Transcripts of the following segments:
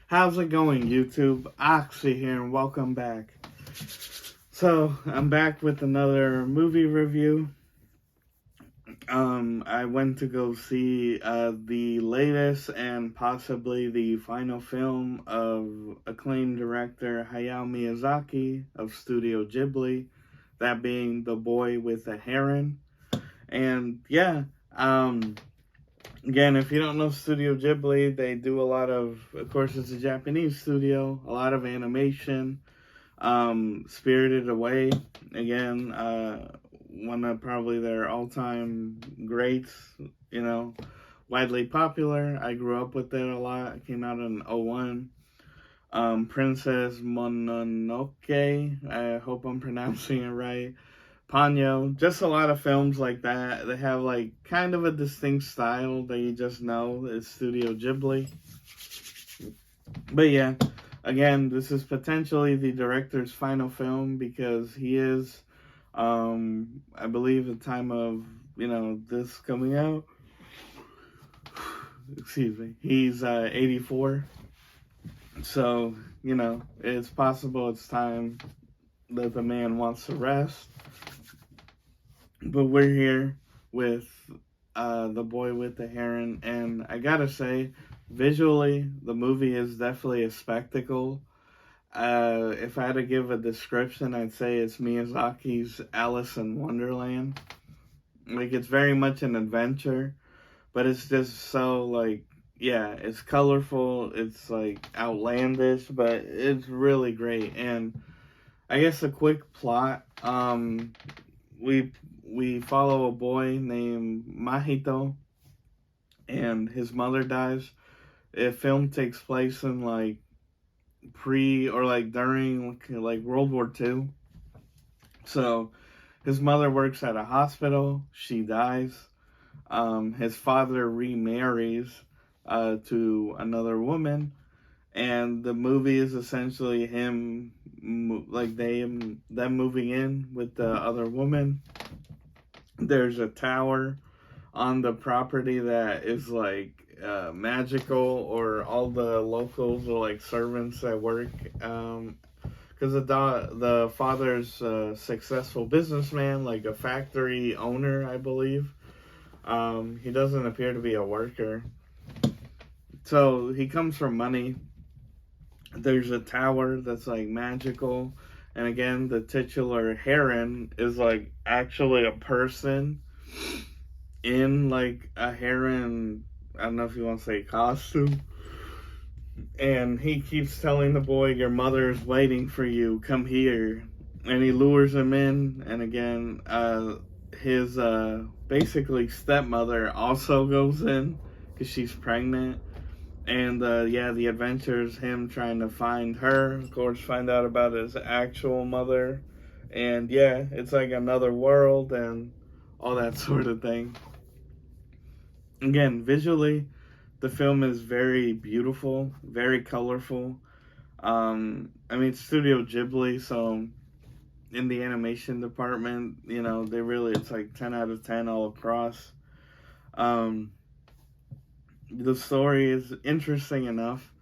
How's it going, YouTube? Oxy here, and welcome back. So, I'm back with another movie review. I went to go see the latest and possibly the final film of acclaimed director Hayao Miyazaki of Studio Ghibli, that being The Boy with the Heron. And yeah, again, if you don't know Studio Ghibli, they do a lot of course, it's a Japanese studio, a lot of animation. Spirited Away, again, one of probably their all-time greats, widely popular. I grew up with it a lot. It came out in '01. Princess Mononoke, I hope I'm pronouncing it right. Ponyo, just a lot of films like that. They have like kind of a distinct style that you just know is Studio Ghibli. But yeah, again, this is potentially the director's final film because he is, I believe, the time of this coming out. Excuse me. He's 84, so it's possible it's time that the man wants to rest. But we're here with The Boy with the Heron, and I gotta say, visually, the movie is definitely a spectacle. If I had to give a description, I'd say it's Miyazaki's Alice in Wonderland. Like, it's very much an adventure, but it's just so, like, yeah, it's colorful, it's, like, outlandish, but it's really great. And I guess a quick plot, we follow a boy named Mahito, and his mother dies. The film takes place in, like, during like World War II. So his mother works at a hospital. She dies. His father remarries to another woman, and the movie is essentially him, them moving in with the other woman. There's a tower on the property that is like magical, or all the locals are like servants that work, because the father's a successful businessman, like a factory owner, I believe. He doesn't appear to be a worker, so he comes from money. There's a tower that's like magical, and again, the titular heron is like actually a person in like a heron, I don't know if you want to say costume. And he keeps telling the boy, your mother is waiting for you, come here. And he lures him in, and again, his basically stepmother also goes in because she's pregnant. And the adventure is him trying to find her, of course, find out about his actual mother. And yeah, it's like another world and all that sort of thing. Again, visually, the film is very beautiful, very colorful. I mean, Studio Ghibli, so in the animation department, it's like 10 out of 10 all across. The story is interesting enough.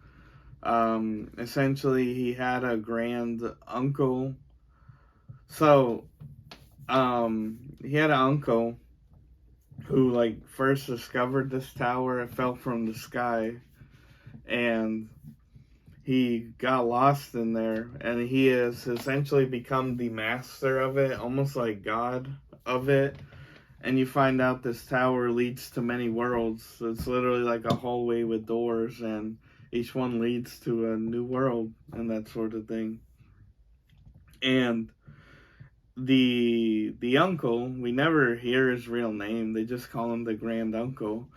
Essentially, he had a grand uncle. So, he had an uncle who like first discovered this tower. It fell from the sky, and he got lost in there, and he has essentially become the master of it, almost like God of it. And you find out this tower leads to many worlds. It's literally like a hallway with doors, and each one leads to a new world and that sort of thing. And the uncle, we never hear his real name, they just call him the grand uncle.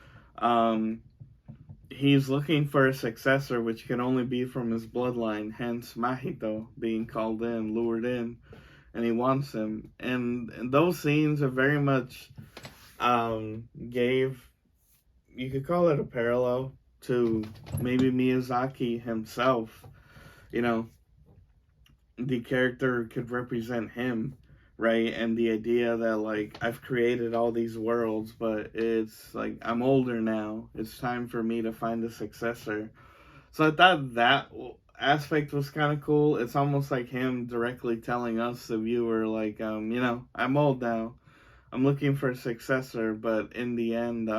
He's looking for a successor, which can only be from his bloodline, hence Mahito being called in, lured in, and he wants him. And those scenes are very much gave, you could call it a parallel to maybe Miyazaki himself. The character could represent him, right? And the idea that like I've created all these worlds, but it's like I'm older now. It's time for me to find a successor. So I thought that aspect was kind of cool. It's almost like him directly telling us, the viewer, like, I'm old now. I'm looking for a successor, but in the end,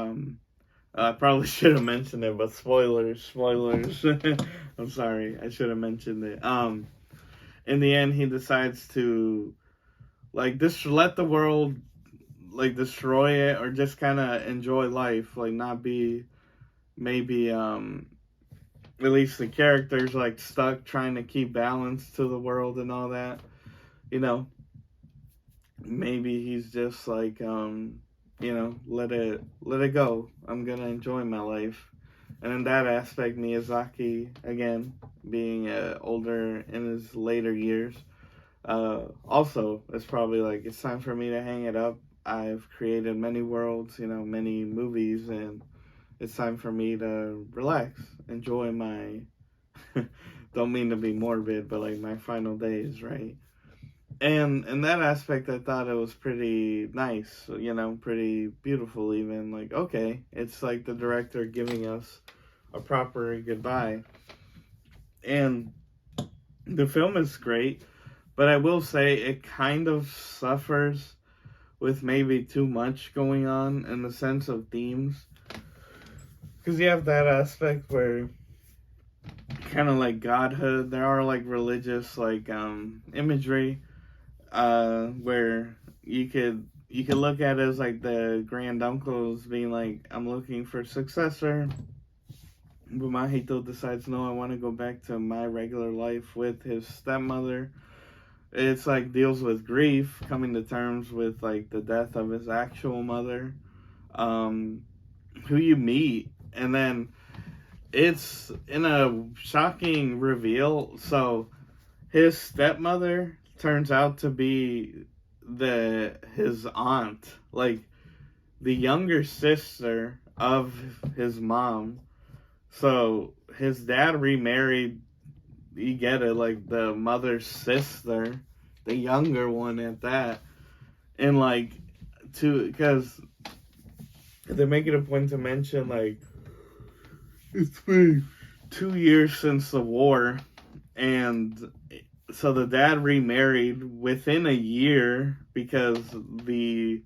I probably should have mentioned it, but spoilers. I'm sorry, I should have mentioned it. In the end, he decides to like just let the world like destroy it, or just kind of enjoy life, like not be maybe at least the characters like stuck trying to keep balance to the world and all that. You know, maybe he's just like let it go. I'm gonna enjoy my life. And in that aspect, Miyazaki, again, being older in his later years, also, it's probably like, it's time for me to hang it up. I've created many worlds, many movies, and it's time for me to relax, enjoy my, don't mean to be morbid, but like my final days, right? And in that aspect, I thought it was pretty nice, pretty beautiful even. Like, okay, it's like the director giving us a proper goodbye. And the film is great, but I will say it kind of suffers with maybe too much going on in the sense of themes. Because you have that aspect where kind of like godhood, there are like religious like imagery where you could look at it as like the grand uncles being like, I'm looking for a successor, but Mahito decides, no, I want to go back to my regular life with his stepmother. It's like deals with grief, coming to terms with like the death of his actual mother, who you meet, and then it's in a shocking reveal. So his stepmother turns out to be his aunt, like the younger sister of his mom. So his dad remarried, you get it, like the mother's sister, the younger one at that. And like, because they make it a point to mention, like, it's been 2 years since the war, and so the dad remarried within a year because the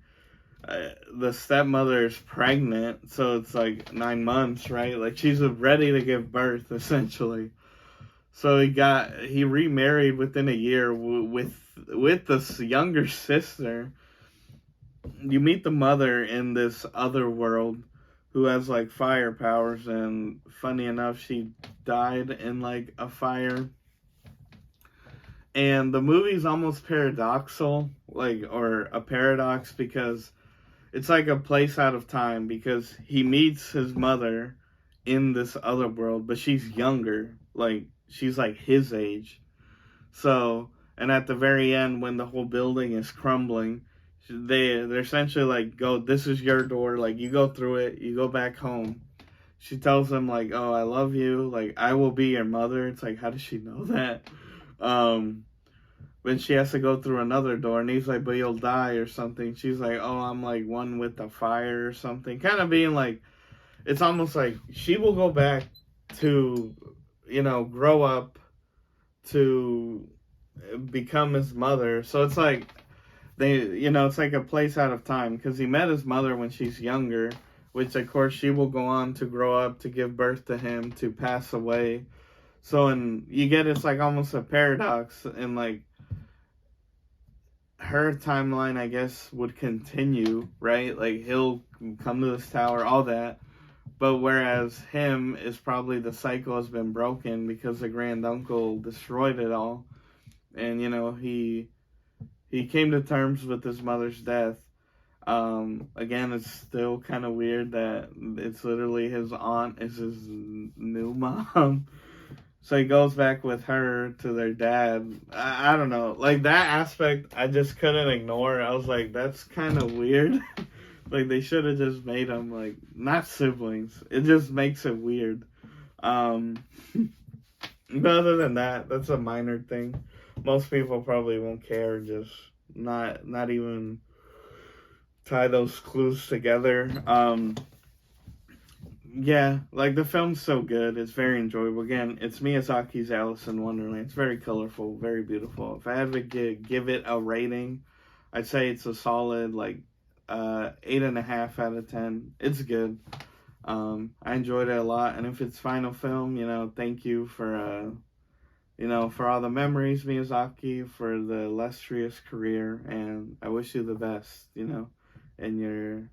stepmother is pregnant, so it's like 9 months, right? Like she's ready to give birth, essentially. So he remarried within a year with this younger sister. You meet the mother in this other world who has like fire powers, and funny enough, she died in like a fire. And the movie's almost paradoxal, like, or a paradox, because it's like a place out of time, because he meets his mother in this other world, but she's younger, like she's like his age. So, and at the very end, when the whole building is crumbling, they're essentially like, go, this is your door, like you go through it, you go back home. She tells him like, oh, I love you, like I will be your mother. It's like, how does she know that? When she has to go through another door, and he's like, but you'll die or something. She's like, oh, I'm like one with the fire or something, kind of being like, it's almost like she will go back to, grow up to become his mother. So it's like it's like a place out of time, because he met his mother when she's younger, which of course she will go on to grow up, to give birth to him, to pass away. So, and you get, it's like almost a paradox, and like her timeline, I guess, would continue, right? Like he'll come to this tower, all that. But whereas him is probably, the cycle has been broken because the grand uncle destroyed it all. And, he came to terms with his mother's death. Again, it's still kind of weird that it's literally his aunt is his new mom. So he goes back with her to their dad. I don't know. Like, that aspect, I just couldn't ignore. I was like, that's kind of weird. Like, they should have just made them, like, not siblings. It just makes it weird. But other than that, that's a minor thing. Most people probably won't care. Just not even try those clues together. Yeah, like the film's so good. It's very enjoyable. Again, it's Miyazaki's Alice in Wonderland. It's very colorful, very beautiful. If I had to give it a rating, I'd say it's a solid like 8.5 out of 10. It's good. I enjoyed it a lot, and if it's final film, thank you for for all the memories, Miyazaki, for the illustrious career, and I wish you the best, in your,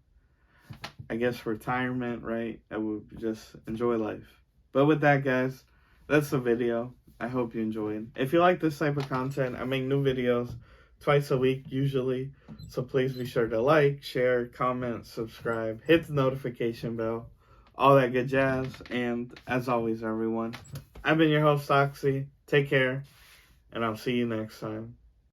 I guess, retirement, right? I would just enjoy life. But with that, guys, that's the video. I hope you enjoyed. If you like this type of content, I make new videos twice a week usually. So please be sure to like, share, comment, subscribe, hit the notification bell, all that good jazz. And as always, everyone, I've been your host, Oxy. Take care, and I'll see you next time.